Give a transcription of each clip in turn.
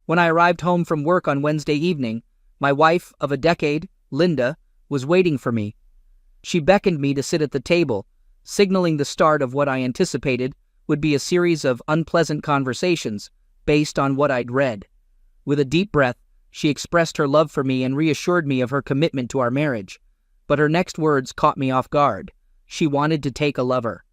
When I arrived home from work on Wednesday evening, my wife of a decade, Linda, was waiting for me. She beckoned me to sit at the table, signaling the start of what I anticipated would be a series of unpleasant conversations based on what I'd read. With a deep breath, she expressed her love for me and reassured me of her commitment to our marriage. But her next words caught me off guard. She wanted to take a lover.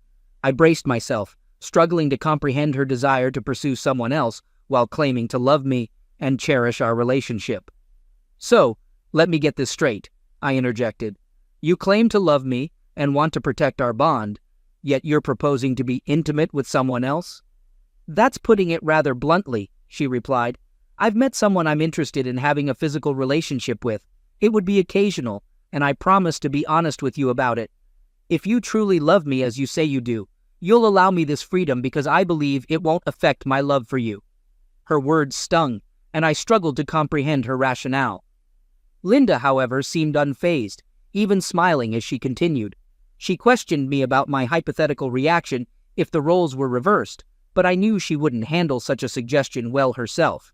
I braced myself, struggling to comprehend her desire to pursue someone else while claiming to love me and cherish our relationship. "So, let me get this straight," I interjected. "You claim to love me and want to protect our bond, yet you're proposing to be intimate with someone else?" "That's putting it rather bluntly," she replied. "I've met someone I'm interested in having a physical relationship with. It would be occasional, and I promise to be honest with you about it. If you truly love me as you say you do, you'll allow me this freedom because I believe it won't affect my love for you." Her words stung, and I struggled to comprehend her rationale. Linda, however, seemed unfazed, even smiling as she continued. She questioned me about my hypothetical reaction if the roles were reversed, but I knew she wouldn't handle such a suggestion well herself.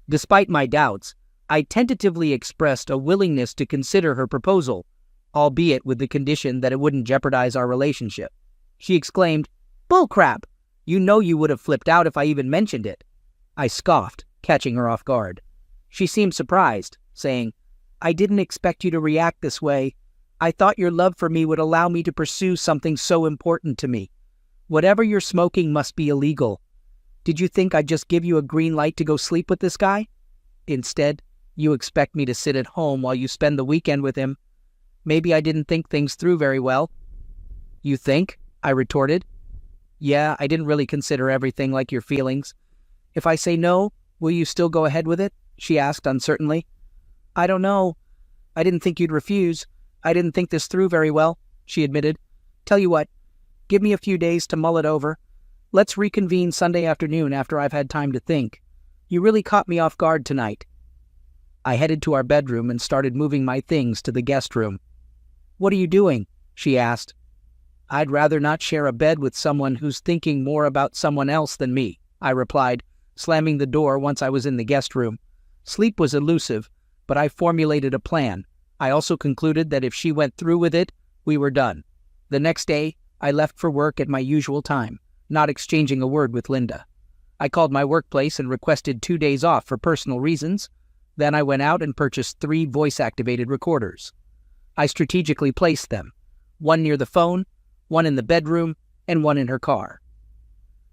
Despite my doubts, I tentatively expressed a willingness to consider her proposal, albeit with the condition that it wouldn't jeopardize our relationship. She exclaimed, "Bullcrap! You know you would have flipped out if I even mentioned it." I scoffed, catching her off guard. She seemed surprised, saying, "I didn't expect you to react this way. I thought your love for me would allow me to pursue something so important to me. Whatever you're smoking must be illegal. Did you think I'd just give you a green light to go sleep with this guy? Instead, you expect me to sit at home while you spend the weekend with him. Maybe I didn't think things through very well." "You think?" I retorted. "Yeah, I didn't really consider everything like your feelings. If I say no, will you still go ahead with it?" she asked uncertainly. "I don't know. I didn't think you'd refuse. I didn't think this through very well," she admitted. "Tell you what, give me a few days to mull it over. Let's reconvene Sunday afternoon after I've had time to think. You really caught me off guard tonight." I headed to our bedroom and started moving my things to the guest room. "What are you doing?" she asked. "I'd rather not share a bed with someone who's thinking more about someone else than me," I replied, slamming the door once I was in the guest room. Sleep was elusive, but I formulated a plan. I also concluded that if she went through with it, we were done. The next day, I left for work at my usual time, not exchanging a word with Linda. I called my workplace and requested 2 days off for personal reasons. Then I went out and purchased 3 voice-activated recorders. I strategically placed them, one near the phone, one in the bedroom, and one in her car.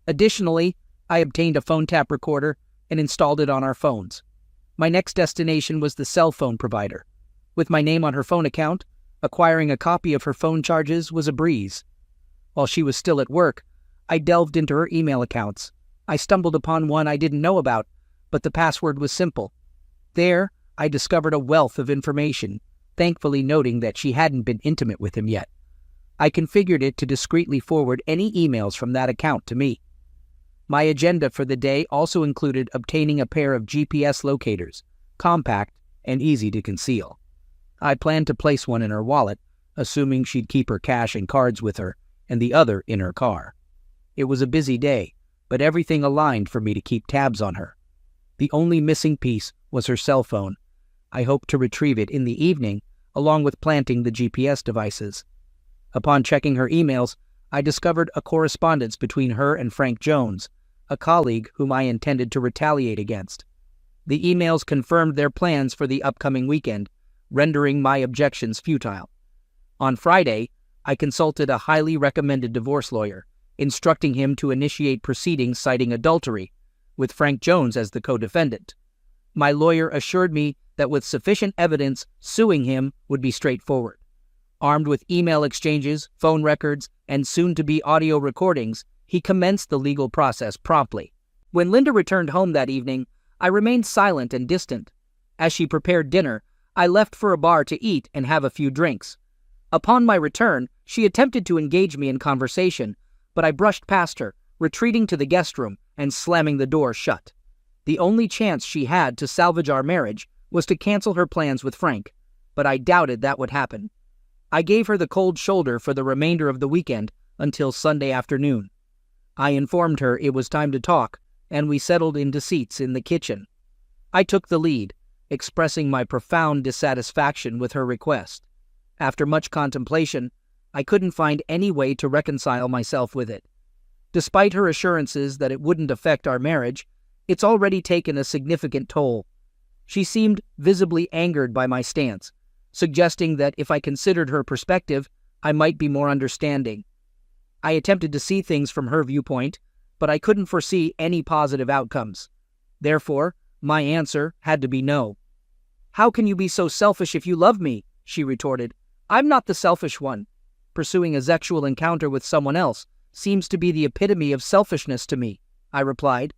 Additionally, I obtained a phone tap recorder and installed it on our phones. My next destination was the cell phone provider. With my name on her phone account, acquiring a copy of her phone charges was a breeze. While she was still at work, I delved into her email accounts. I stumbled upon one I didn't know about, but the password was simple. There, I discovered a wealth of information, thankfully noting that she hadn't been intimate with him yet. I configured it to discreetly forward any emails from that account to me. My agenda for the day also included obtaining a pair of GPS locators, compact and easy to conceal. I planned to place one in her wallet, assuming she'd keep her cash and cards with her, and the other in her car. It was a busy day, but everything aligned for me to keep tabs on her. The only missing piece was her cell phone. I hoped to retrieve it in the evening, along with planting the GPS devices. Upon checking her emails, I discovered a correspondence between her and Frank Jones, a colleague whom I intended to retaliate against. The emails confirmed their plans for the upcoming weekend, rendering my objections futile. On Friday, I consulted a highly recommended divorce lawyer, instructing him to initiate proceedings citing adultery, with Frank Jones as the co-defendant. My lawyer assured me that with sufficient evidence, suing him would be straightforward. Armed with email exchanges, phone records, and soon-to-be audio recordings, he commenced the legal process promptly. When Linda returned home that evening, I remained silent and distant. As she prepared dinner, I left for a bar to eat and have a few drinks. Upon my return, she attempted to engage me in conversation, but I brushed past her, retreating to the guest room and slamming the door shut. The only chance she had to salvage our marriage was to cancel her plans with Frank, but I doubted that would happen. I gave her the cold shoulder for the remainder of the weekend until Sunday afternoon. I informed her it was time to talk, and we settled into seats in the kitchen. I took the lead, expressing my profound dissatisfaction with her request. After much contemplation, I couldn't find any way to reconcile myself with it. Despite her assurances that it wouldn't affect our marriage, it's already taken a significant toll. She seemed visibly angered by my stance, suggesting that if I considered her perspective, I might be more understanding. I attempted to see things from her viewpoint, but I couldn't foresee any positive outcomes. Therefore, my answer had to be no. "How can you be so selfish if you love me?" she retorted. "I'm not the selfish one. Pursuing a sexual encounter with someone else seems to be the epitome of selfishness to me," I replied.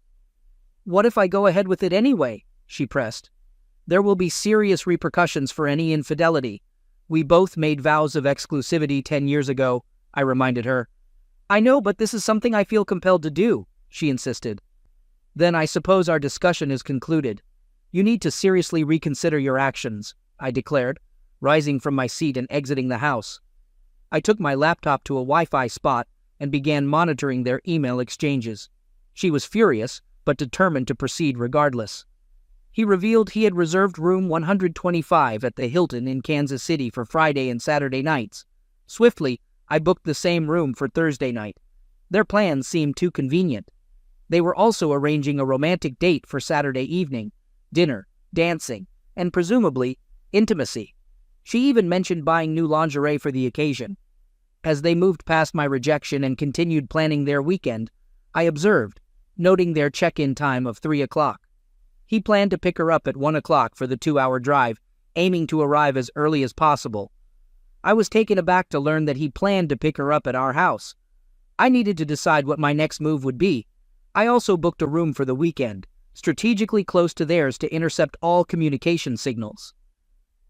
"What if I go ahead with it anyway?" she pressed. "There will be serious repercussions for any infidelity. We both made vows of exclusivity 10 years ago," I reminded her. "I know, but this is something I feel compelled to do," she insisted. "Then I suppose our discussion is concluded. You need to seriously reconsider your actions," I declared, rising from my seat and exiting the house. I took my laptop to a Wi-Fi spot and began monitoring their email exchanges. She was furious, but determined to proceed regardless. He revealed he had reserved room 125 at the Hilton in Kansas City for Friday and Saturday nights. Swiftly, I booked the same room for Thursday night. Their plans seemed too convenient. They were also arranging a romantic date for Saturday evening, dinner, dancing, and presumably, intimacy. She even mentioned buying new lingerie for the occasion. As they moved past my rejection and continued planning their weekend, I observed, noting their check-in time of 3 o'clock. He planned to pick her up at 1 o'clock for the 2-hour drive, aiming to arrive as early as possible. I was taken aback to learn that he planned to pick her up at our house. I needed to decide what my next move would be. I also booked a room for the weekend, strategically close to theirs to intercept all communication signals.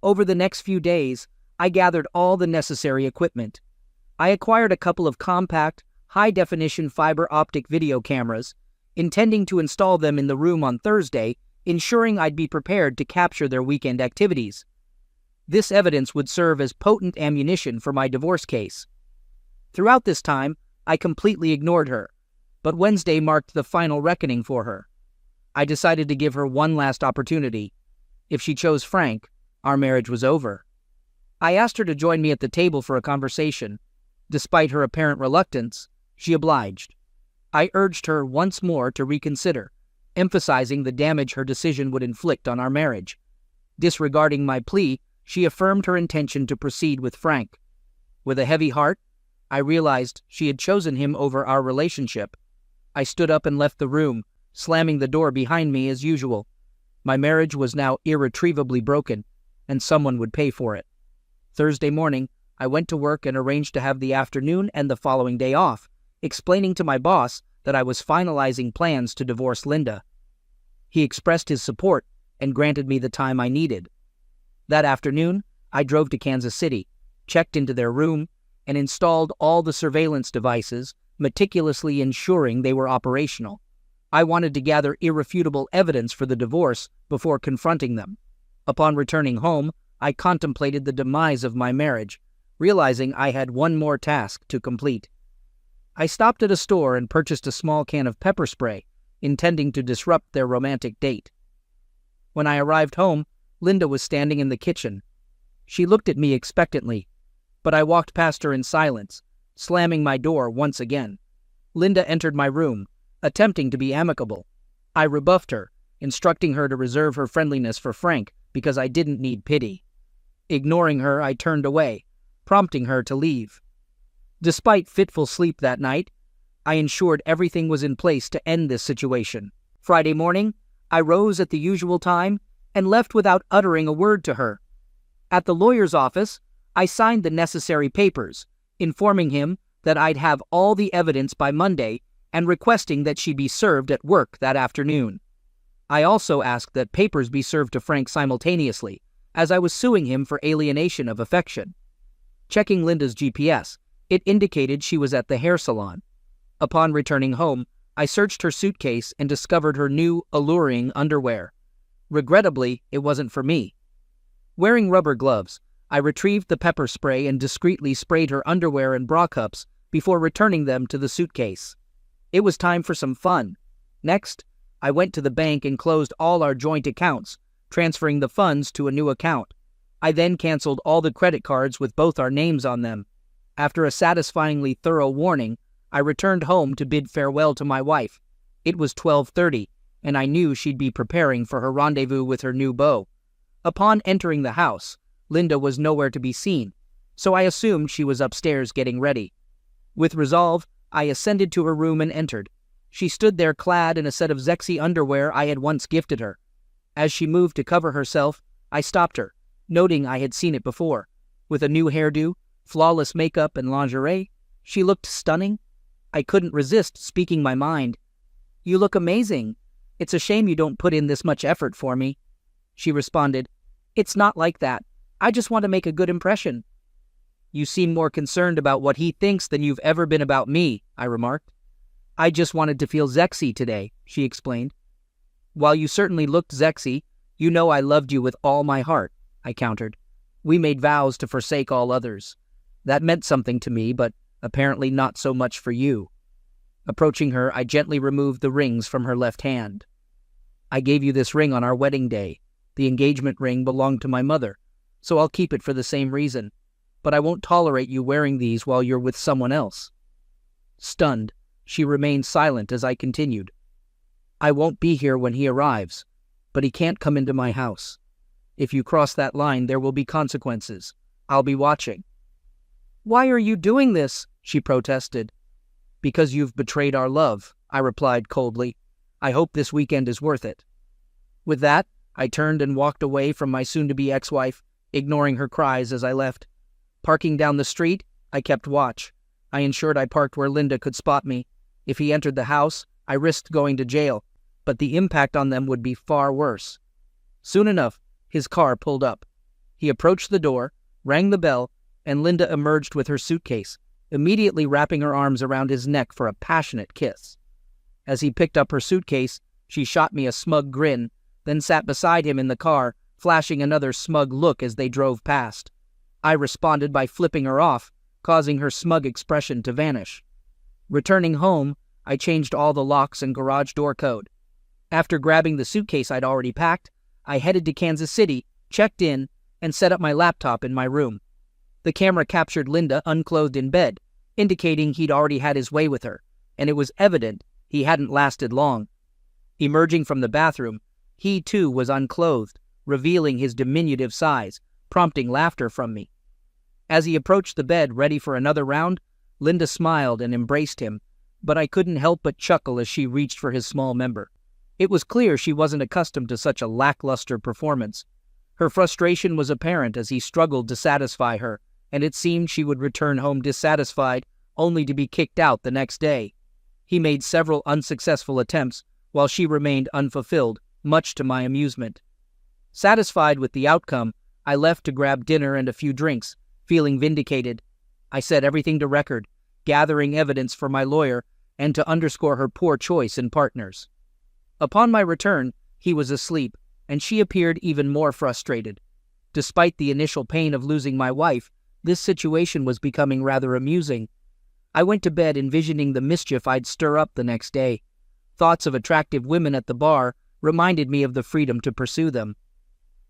Over the next few days, I gathered all the necessary equipment. I acquired a couple of compact, high-definition fiber optic video cameras, intending to install them in the room on Thursday, ensuring I'd be prepared to capture their weekend activities. This evidence would serve as potent ammunition for my divorce case. Throughout this time, I completely ignored her, but Wednesday marked the final reckoning for her. I decided to give her one last opportunity. If she chose Frank, our marriage was over. I asked her to join me at the table for a conversation. Despite her apparent reluctance, she obliged. I urged her once more to reconsider, emphasizing the damage her decision would inflict on our marriage. Disregarding my plea, she affirmed her intention to proceed with Frank. With a heavy heart, I realized she had chosen him over our relationship. I stood up and left the room, slamming the door behind me as usual. My marriage was now irretrievably broken, and someone would pay for it. Thursday morning, I went to work and arranged to have the afternoon and the following day off, explaining to my boss that I was finalizing plans to divorce Linda. He expressed his support and granted me the time I needed. That afternoon, I drove to Kansas City, checked into their room, and installed all the surveillance devices, meticulously ensuring they were operational. I wanted to gather irrefutable evidence for the divorce before confronting them. Upon returning home, I contemplated the demise of my marriage, realizing I had one more task to complete. I stopped at a store and purchased a small can of pepper spray, intending to disrupt their romantic date. When I arrived home, Linda was standing in the kitchen. She looked at me expectantly, but I walked past her in silence, slamming my door once again. Linda entered my room, attempting to be amicable. I rebuffed her, instructing her to reserve her friendliness for Frank because I didn't need pity. Ignoring her, I turned away, prompting her to leave. Despite fitful sleep that night, I ensured everything was in place to end this situation. Friday morning, I rose at the usual time and left without uttering a word to her. At the lawyer's office, I signed the necessary papers, informing him that I'd have all the evidence by Monday and requesting that she be served at work that afternoon. I also asked that papers be served to Frank simultaneously, as I was suing him for alienation of affection. Checking Linda's GPS, it indicated she was at the hair salon. Upon returning home, I searched her suitcase and discovered her new, alluring underwear. Regrettably, it wasn't for me. Wearing rubber gloves, I retrieved the pepper spray and discreetly sprayed her underwear and bra cups before returning them to the suitcase. It was time for some fun. Next, I went to the bank and closed all our joint accounts, transferring the funds to a new account. I then canceled all the credit cards with both our names on them. After a satisfyingly thorough warning, I returned home to bid farewell to my wife. It was 12:30, and I knew she'd be preparing for her rendezvous with her new beau. Upon entering the house, Linda was nowhere to be seen, so I assumed she was upstairs getting ready. With resolve, I ascended to her room and entered. She stood there clad in a set of sexy underwear I had once gifted her. As she moved to cover herself, I stopped her, noting I had seen it before. With a new hairdo, flawless makeup, and lingerie, she looked stunning. I couldn't resist speaking my mind. "You look amazing. It's a shame you don't put in this much effort for me." She responded, "It's not like that. I just want to make a good impression." "You seem more concerned about what he thinks than you've ever been about me," I remarked. "I just wanted to feel sexy today," she explained. "While you certainly looked sexy, you know I loved you with all my heart," I countered. "We made vows to forsake all others. That meant something to me, but apparently not so much for you." Approaching her, I gently removed the rings from her left hand. "I gave you this ring on our wedding day. The engagement ring belonged to my mother, so I'll keep it for the same reason. But I won't tolerate you wearing these while you're with someone else." Stunned, she remained silent as I continued. "I won't be here when he arrives, but he can't come into my house. If you cross that line, there will be consequences. I'll be watching." "Why are you doing this?" she protested. "Because you've betrayed our love," I replied coldly. "I hope this weekend is worth it." With that, I turned and walked away from my soon-to-be ex-wife, ignoring her cries as I left. Parking down the street, I kept watch. I ensured I parked where Linda could spot me. If he entered the house, I risked going to jail, but the impact on them would be far worse. Soon enough, his car pulled up. He approached the door, rang the bell, and Linda emerged with her suitcase, immediately wrapping her arms around his neck for a passionate kiss. As he picked up her suitcase, she shot me a smug grin, then sat beside him in the car, flashing another smug look as they drove past. I responded by flipping her off, causing her smug expression to vanish. Returning home, I changed all the locks and garage door code. After grabbing the suitcase I'd already packed, I headed to Kansas City, checked in, and set up my laptop in my room. The camera captured Linda unclothed in bed, indicating he'd already had his way with her, and it was evident he hadn't lasted long. Emerging from the bathroom, he too was unclothed, revealing his diminutive size, prompting laughter from me. As he approached the bed ready for another round, Linda smiled and embraced him, but I couldn't help but chuckle as she reached for his small member. It was clear she wasn't accustomed to such a lackluster performance. Her frustration was apparent as he struggled to satisfy her, and it seemed she would return home dissatisfied, only to be kicked out the next day. He made several unsuccessful attempts, while she remained unfulfilled, much to my amusement. Satisfied with the outcome, I left to grab dinner and a few drinks, feeling vindicated. I set everything to record, gathering evidence for my lawyer and to underscore her poor choice in partners. Upon my return, he was asleep, and she appeared even more frustrated. Despite the initial pain of losing my wife, this situation was becoming rather amusing. I went to bed envisioning the mischief I'd stir up the next day. Thoughts of attractive women at the bar reminded me of the freedom to pursue them.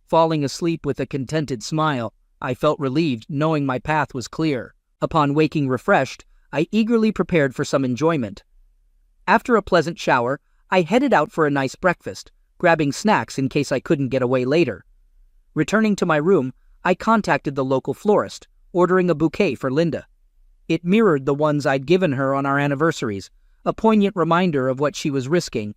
Falling asleep with a contented smile, I felt relieved knowing my path was clear. Upon waking refreshed, I eagerly prepared for some enjoyment. After a pleasant shower, I headed out for a nice breakfast, grabbing snacks in case I couldn't get away later. Returning to my room, I contacted the local florist, ordering a bouquet for Linda. It mirrored the ones I'd given her on our anniversaries, a poignant reminder of what she was risking.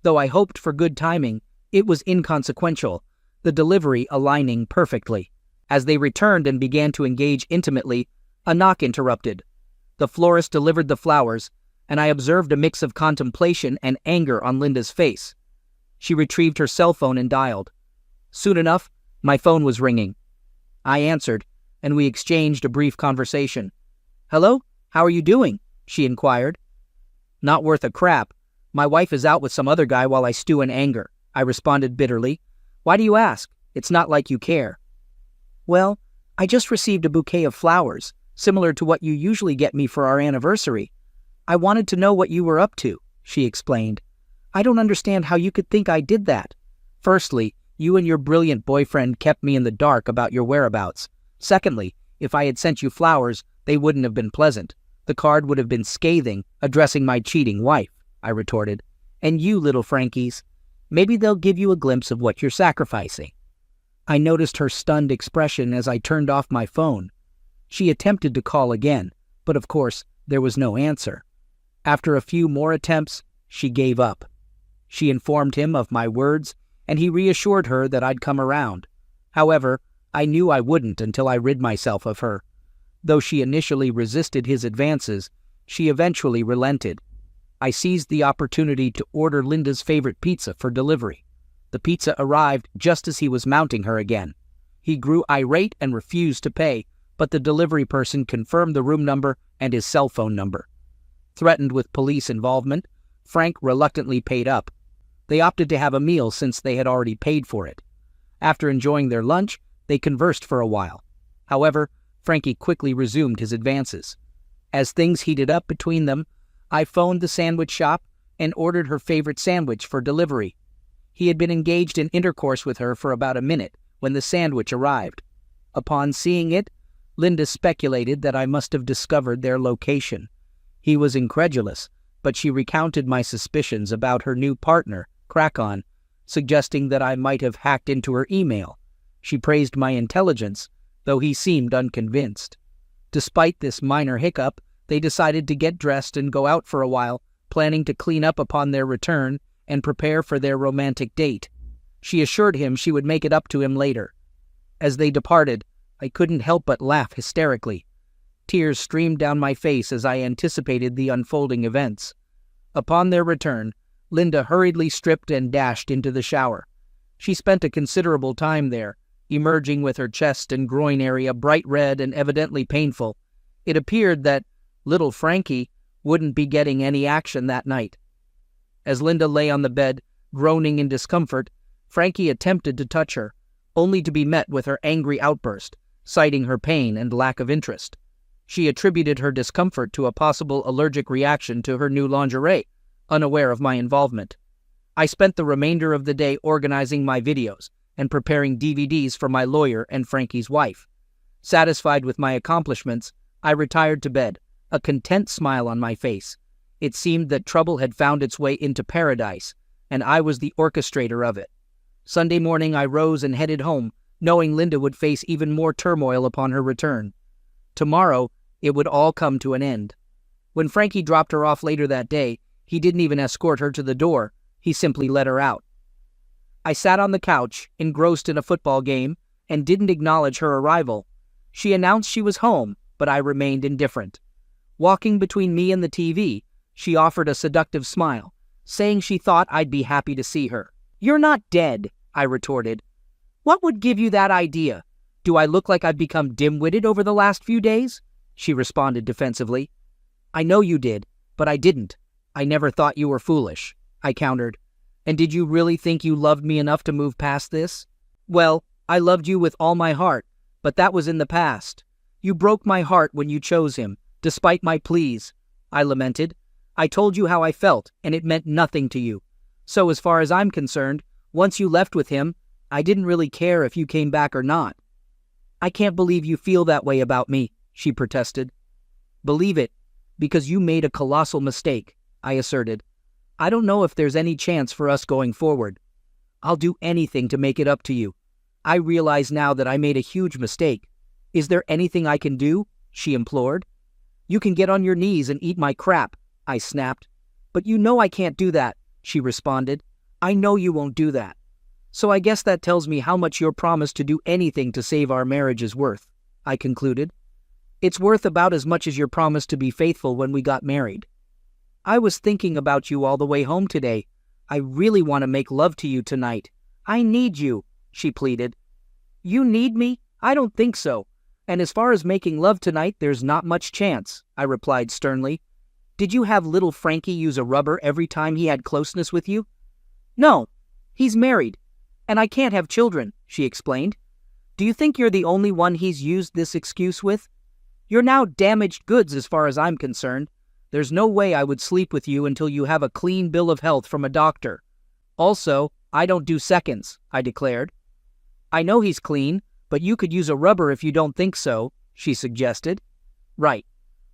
Though I hoped for good timing, it was inconsequential, the delivery aligning perfectly. As they returned and began to engage intimately, a knock interrupted. The florist delivered the flowers, and I observed a mix of contemplation and anger on Linda's face. She retrieved her cell phone and dialed. Soon enough, my phone was ringing. I answered, and we exchanged a brief conversation. "Hello? How are you doing?" she inquired. "Not worth a crap. My wife is out with some other guy while I stew in anger," I responded bitterly. "Why do you ask? It's not like you care." "Well, I just received a bouquet of flowers, similar to what you usually get me for our anniversary. I wanted to know what you were up to," she explained. I don't understand how you could think I did that. Firstly, you and your brilliant boyfriend kept me in the dark about your whereabouts. Secondly, if I had sent you flowers, they wouldn't have been pleasant. The card would have been scathing, addressing my cheating wife, I retorted. And you, little Frankies, maybe they'll give you a glimpse of what you're sacrificing. I noticed her stunned expression as I turned off my phone. She attempted to call again, but of course, there was no answer. After a few more attempts, she gave up. She informed him of my words, and he reassured her that I'd come around. However, I knew I wouldn't until I rid myself of her. Though she initially resisted his advances, she eventually relented. I seized the opportunity to order Linda's favorite pizza for delivery. The pizza arrived just as he was mounting her again. He grew irate and refused to pay, but the delivery person confirmed the room number and his cell phone number. Threatened with police involvement, Frank reluctantly paid up. They opted to have a meal since they had already paid for it. After enjoying their lunch, they conversed for a while. However, Frankie quickly resumed his advances. As things heated up between them, I phoned the sandwich shop and ordered her favorite sandwich for delivery. He had been engaged in intercourse with her for about a minute when the sandwich arrived. Upon seeing it, Linda speculated that I must have discovered their location. He was incredulous, but she recounted my suspicions about her new partner, Krakon, suggesting that I might have hacked into her email. She praised my intelligence, though he seemed unconvinced. Despite this minor hiccup, they decided to get dressed and go out for a while, planning to clean up upon their return and prepare for their romantic date. She assured him she would make it up to him later. As they departed, I couldn't help but laugh hysterically. Tears streamed down my face as I anticipated the unfolding events. Upon their return, Linda hurriedly stripped and dashed into the shower. She spent a considerable time there, emerging with her chest and groin area bright red and evidently painful. It appeared that little Frankie wouldn't be getting any action that night. As Linda lay on the bed, groaning in discomfort, Frankie attempted to touch her, only to be met with her angry outburst, citing her pain and lack of interest. She attributed her discomfort to a possible allergic reaction to her new lingerie, unaware of my involvement. I spent the remainder of the day organizing my videos and preparing DVDs for my lawyer and Frankie's wife. Satisfied with my accomplishments, I retired to bed, a content smile on my face. It seemed that trouble had found its way into paradise, and I was the orchestrator of it. Sunday morning I rose and headed home, knowing Linda would face even more turmoil upon her return. Tomorrow, it would all come to an end. When Frankie dropped her off later that day, he didn't even escort her to the door, he simply let her out. I sat on the couch, engrossed in a football game, and didn't acknowledge her arrival. She announced she was home, but I remained indifferent. Walking between me and the TV, she offered a seductive smile, saying she thought I'd be happy to see her. "You're not dead," I retorted. "What would give you that idea? Do I look like I've become dim-witted over the last few days?" She responded defensively. "I know you did, but I didn't. I never thought you were foolish," I countered. "And did you really think you loved me enough to move past this?" "Well, I loved you with all my heart, but that was in the past. You broke my heart when you chose him, despite my pleas," I lamented. "I told you how I felt, and it meant nothing to you. So as far as I'm concerned, once you left with him, I didn't really care if you came back or not." "I can't believe you feel that way about me," she protested. "Believe it, because you made a colossal mistake," I asserted. "I don't know if there's any chance for us going forward. I'll do anything to make it up to you. I realize now that I made a huge mistake. Is there anything I can do?" she implored. "You can get on your knees and eat my crap," I snapped. "But you know I can't do that," she responded. "I know you won't do that. So I guess that tells me how much your promise to do anything to save our marriage is worth," I concluded. "It's worth about as much as your promise to be faithful when we got married. I was thinking about you all the way home today. I really want to make love to you tonight. I need you," she pleaded. "You need me? I don't think so. And as far as making love tonight, there's not much chance," I replied sternly. "Did you have little Frankie use a rubber every time he had closeness with you?" "No, he's married, and I can't have children," she explained. "Do you think you're the only one he's used this excuse with? You're now damaged goods as far as I'm concerned. There's no way I would sleep with you until you have a clean bill of health from a doctor. Also, I don't do seconds, I declared. I know he's clean, but you could use a rubber if you don't think so, she suggested. Right.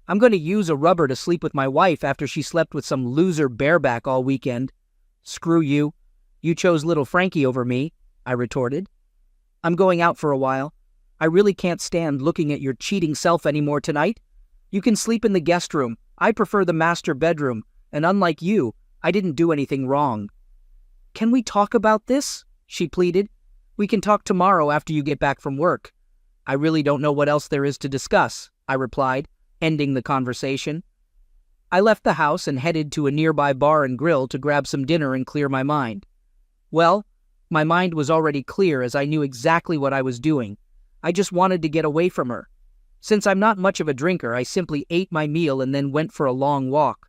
I'm going to use a rubber to sleep with my wife after she slept with some loser bareback all weekend. Screw you. You chose little Frankie over me, I retorted. I'm going out for a while. I really can't stand looking at your cheating self anymore tonight. You can sleep in the guest room. I prefer the master bedroom, and unlike you, I didn't do anything wrong. Can we talk about this? She pleaded. We can talk tomorrow after you get back from work. I really don't know what else there is to discuss, I replied, ending the conversation. I left the house and headed to a nearby bar and grill to grab some dinner and clear my mind. Well, my mind was already clear as I knew exactly what I was doing. I just wanted to get away from her. Since I'm not much of a drinker, I simply ate my meal and then went for a long walk.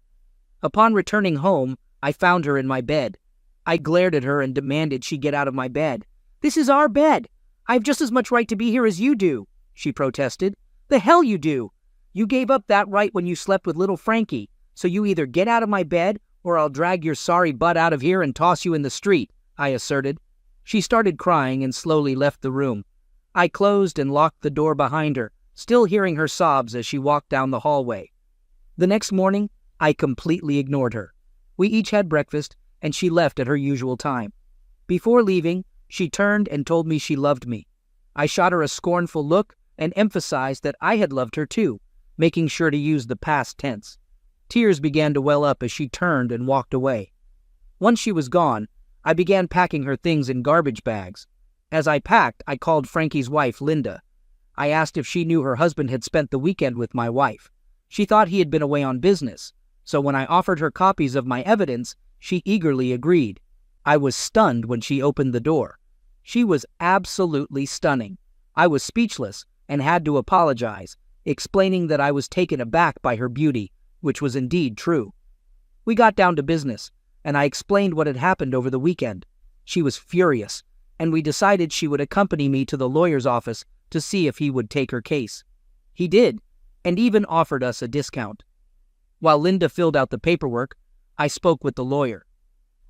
Upon returning home, I found her in my bed. I glared at her and demanded she get out of my bed. This is our bed. I have just as much right to be here as you do, she protested. The hell you do. You gave up that right when you slept with little Frankie, so you either get out of my bed or I'll drag your sorry butt out of here and toss you in the street, I asserted. She started crying and slowly left the room. I closed and locked the door behind her, still hearing her sobs as she walked down the hallway. The next morning, I completely ignored her. We each had breakfast, and she left at her usual time. Before leaving, she turned and told me she loved me. I shot her a scornful look and emphasized that I had loved her too, making sure to use the past tense. Tears began to well up as she turned and walked away. Once she was gone, I began packing her things in garbage bags. As I packed, I called Frankie's wife, Linda. I asked if she knew her husband had spent the weekend with my wife. She thought he had been away on business, so when I offered her copies of my evidence, she eagerly agreed. I was stunned when she opened the door. She was absolutely stunning. I was speechless and had to apologize, explaining that I was taken aback by her beauty, which was indeed true. We got down to business, and I explained what had happened over the weekend. She was furious, and we decided she would accompany me to the lawyer's office to see if he would take her case. He did, and even offered us a discount. While Linda filled out the paperwork, I spoke with the lawyer.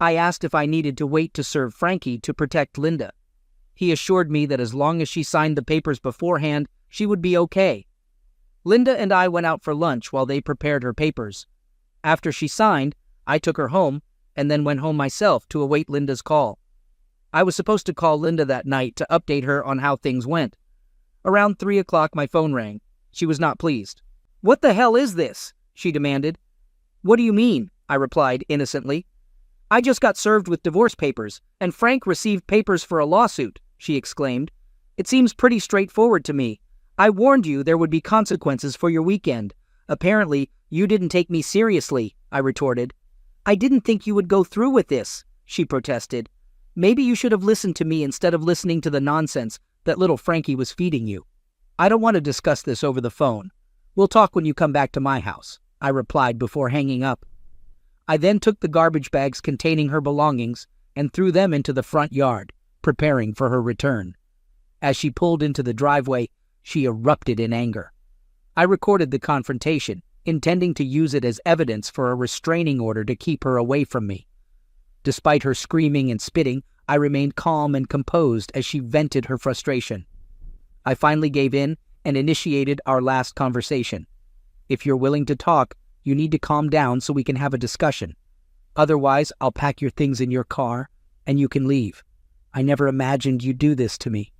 I asked if I needed to wait to serve Frankie to protect Linda. He assured me that as long as she signed the papers beforehand, she would be okay. Linda and I went out for lunch while they prepared her papers. After she signed, I took her home and then went home myself to await Linda's call. I was supposed to call Linda that night to update her on how things went. Around 3 o'clock, my phone rang. She was not pleased. "What the hell is this?" she demanded. "What do you mean?" I replied innocently. "I just got served with divorce papers, and Frank received papers for a lawsuit," she exclaimed. "It seems pretty straightforward to me. I warned you there would be consequences for your weekend. Apparently, you didn't take me seriously," I retorted. "I didn't think you would go through with this," she protested. "Maybe you should have listened to me instead of listening to the nonsense that little Frankie was feeding you." "I don't want to discuss this over the phone. We'll talk when you come back to my house," I replied before hanging up. I then took the garbage bags containing her belongings and threw them into the front yard, preparing for her return. As she pulled into the driveway, she erupted in anger. I recorded the confrontation, intending to use it as evidence for a restraining order to keep her away from me. Despite her screaming and spitting, I remained calm and composed as she vented her frustration. I finally gave in and initiated our last conversation. "If you're willing to talk, you need to calm down so we can have a discussion. Otherwise, I'll pack your things in your car and you can leave. I never imagined you'd do this to me."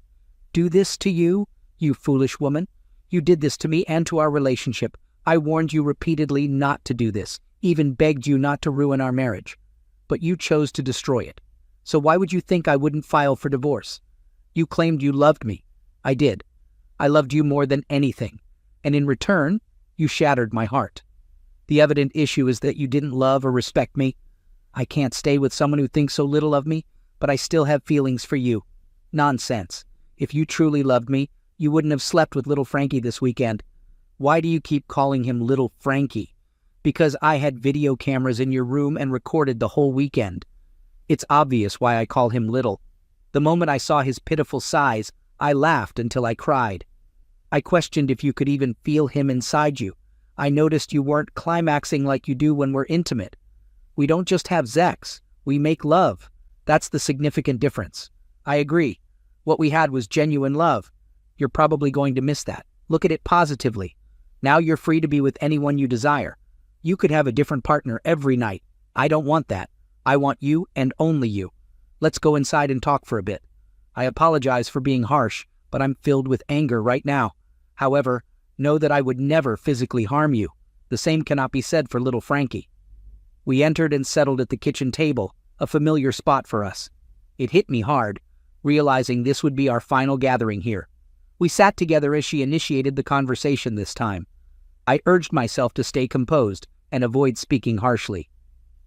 "Do this to you? You foolish woman. You did this to me and to our relationship. I warned you repeatedly not to do this, even begged you not to ruin our marriage. But you chose to destroy it. So why would you think I wouldn't file for divorce? You claimed you loved me. I did. I loved you more than anything. And in return, you shattered my heart. The evident issue is that you didn't love or respect me. I can't stay with someone who thinks so little of me, but I still have feelings for you. Nonsense. If you truly loved me, you wouldn't have slept with little Frankie this weekend. Why do you keep calling him little Frankie? Because I had video cameras in your room and recorded the whole weekend. It's obvious why I call him little. The moment I saw his pitiful size, I laughed until I cried. I questioned if you could even feel him inside you. I noticed you weren't climaxing like you do when we're intimate. We don't just have sex, we make love. That's the significant difference. I agree. What we had was genuine love. You're probably going to miss that. Look at it positively. Now you're free to be with anyone you desire. You could have a different partner every night. I don't want that. I want you and only you. Let's go inside and talk for a bit. I apologize for being harsh, but I'm filled with anger right now. However, know that I would never physically harm you. The same cannot be said for little Frankie. We entered and settled at the kitchen table, a familiar spot for us. It hit me hard, realizing this would be our final gathering here. We sat together as she initiated the conversation this time. I urged myself to stay composed and avoid speaking harshly.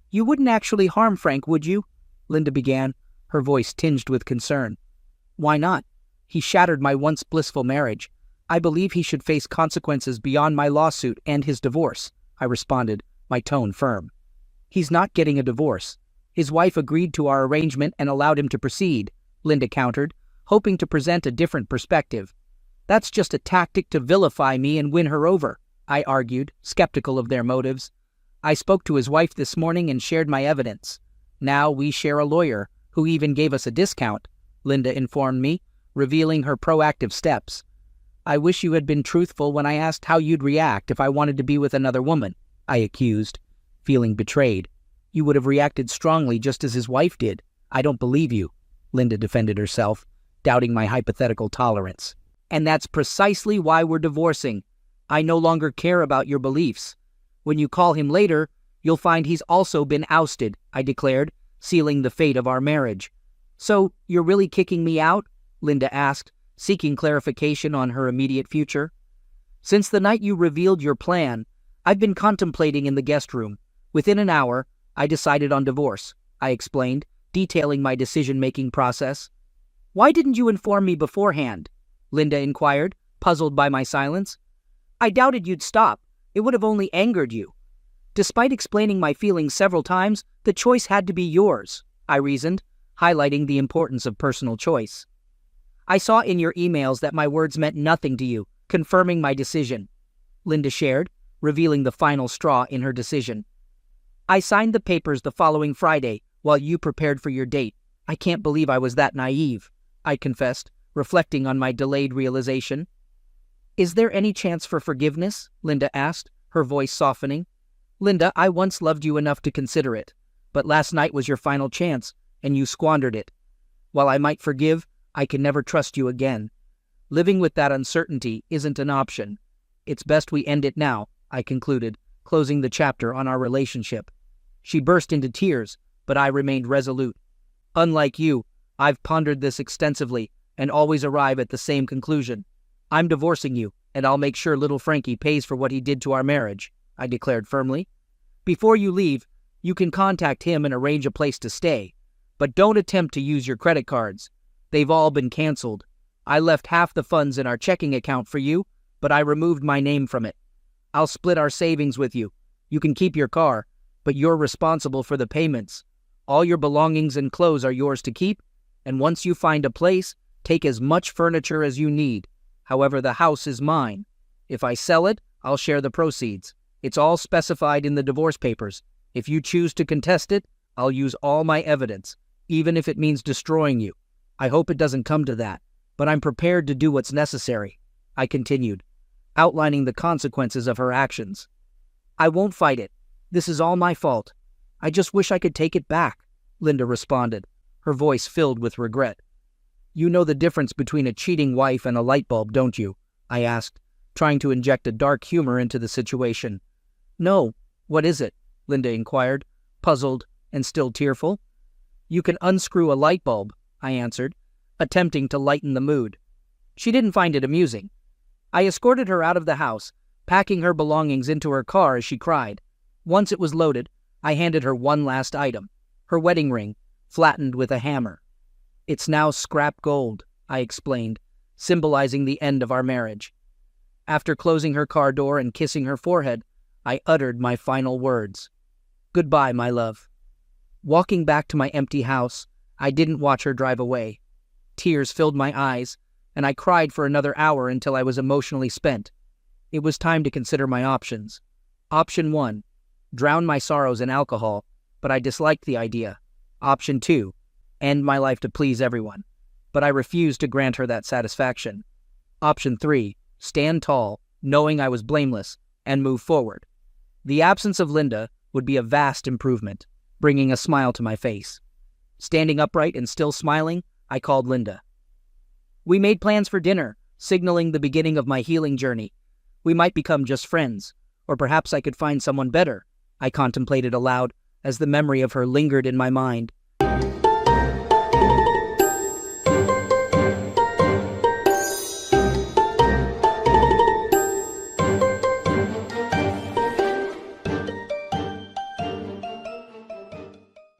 You wouldn't actually harm Frank, would you? Linda began, her voice tinged with concern. Why not? He shattered my once blissful marriage. I believe he should face consequences beyond my lawsuit and his divorce, I responded, my tone firm. He's not getting a divorce. His wife agreed to our arrangement and allowed him to proceed, Linda countered, hoping to present a different perspective. That's just a tactic to vilify me and win her over, I argued, skeptical of their motives. I spoke to his wife this morning and shared my evidence. Now we share a lawyer, who even gave us a discount, Linda informed me, revealing her proactive steps. I wish you had been truthful when I asked how you'd react if I wanted to be with another woman, I accused, feeling betrayed. You would have reacted strongly just as his wife did. I don't believe you, Linda defended herself, doubting my hypothetical tolerance. And that's precisely why we're divorcing. I no longer care about your beliefs. When you call him later, you'll find he's also been ousted, I declared, sealing the fate of our marriage. So, you're really kicking me out? Linda asked, seeking clarification on her immediate future. Since the night you revealed your plan, I've been contemplating in the guest room. Within an hour, I decided on divorce, I explained, detailing my decision-making process. Why didn't you inform me beforehand? Linda inquired, puzzled by my silence. I doubted you'd stop. It would have only angered you. Despite explaining my feelings several times, the choice had to be yours, I reasoned, highlighting the importance of personal choice. I saw in your emails that my words meant nothing to you, confirming my decision, Linda shared, revealing the final straw in her decision. I signed the papers the following Friday, while you prepared for your date. I can't believe I was that naive, I confessed, reflecting on my delayed realization. Is there any chance for forgiveness? Linda asked, her voice softening. Linda, I once loved you enough to consider it, but last night was your final chance, and you squandered it. While I might forgive, I can never trust you again. Living with that uncertainty isn't an option. It's best we end it now, I concluded, closing the chapter on our relationship. She burst into tears, but I remained resolute. Unlike you, I've pondered this extensively and always arrive at the same conclusion. I'm divorcing you, and I'll make sure little Frankie pays for what he did to our marriage, I declared firmly. Before you leave, you can contact him and arrange a place to stay, but don't attempt to use your credit cards. They've all been canceled. I left half the funds in our checking account for you, but I removed my name from it. I'll split our savings with you. You can keep your car, but you're responsible for the payments. All your belongings and clothes are yours to keep, and once you find a place, take as much furniture as you need. However, the house is mine. If I sell it, I'll share the proceeds. It's all specified in the divorce papers. If you choose to contest it, I'll use all my evidence, even if it means destroying you. I hope it doesn't come to that, but I'm prepared to do what's necessary, I continued, outlining the consequences of her actions. I won't fight it. This is all my fault. I just wish I could take it back, Linda responded, her voice filled with regret. You know the difference between a cheating wife and a light bulb, don't you? I asked, trying to inject a dark humor into the situation. No, what is it? Linda inquired, puzzled and still tearful. You can unscrew a light bulb, I answered, attempting to lighten the mood. She didn't find it amusing. I escorted her out of the house, packing her belongings into her car as she cried. Once it was loaded, I handed her one last item, her wedding ring, flattened with a hammer. It's now scrap gold, I explained, symbolizing the end of our marriage. After closing her car door and kissing her forehead, I uttered my final words. Goodbye, my love. Walking back to my empty house, I didn't watch her drive away. Tears filled my eyes, and I cried for another hour until I was emotionally spent. It was time to consider my options. Option 1. Drown my sorrows in alcohol, but I disliked the idea. Option 2. End my life to please everyone, but I refused to grant her that satisfaction. Option 3. Stand tall, knowing I was blameless, and move forward. The absence of Linda would be a vast improvement, bringing a smile to my face. Standing upright and still smiling, I called Linda. We made plans for dinner, signaling the beginning of my healing journey. We might become just friends, or perhaps I could find someone better, I contemplated aloud as the memory of her lingered in my mind.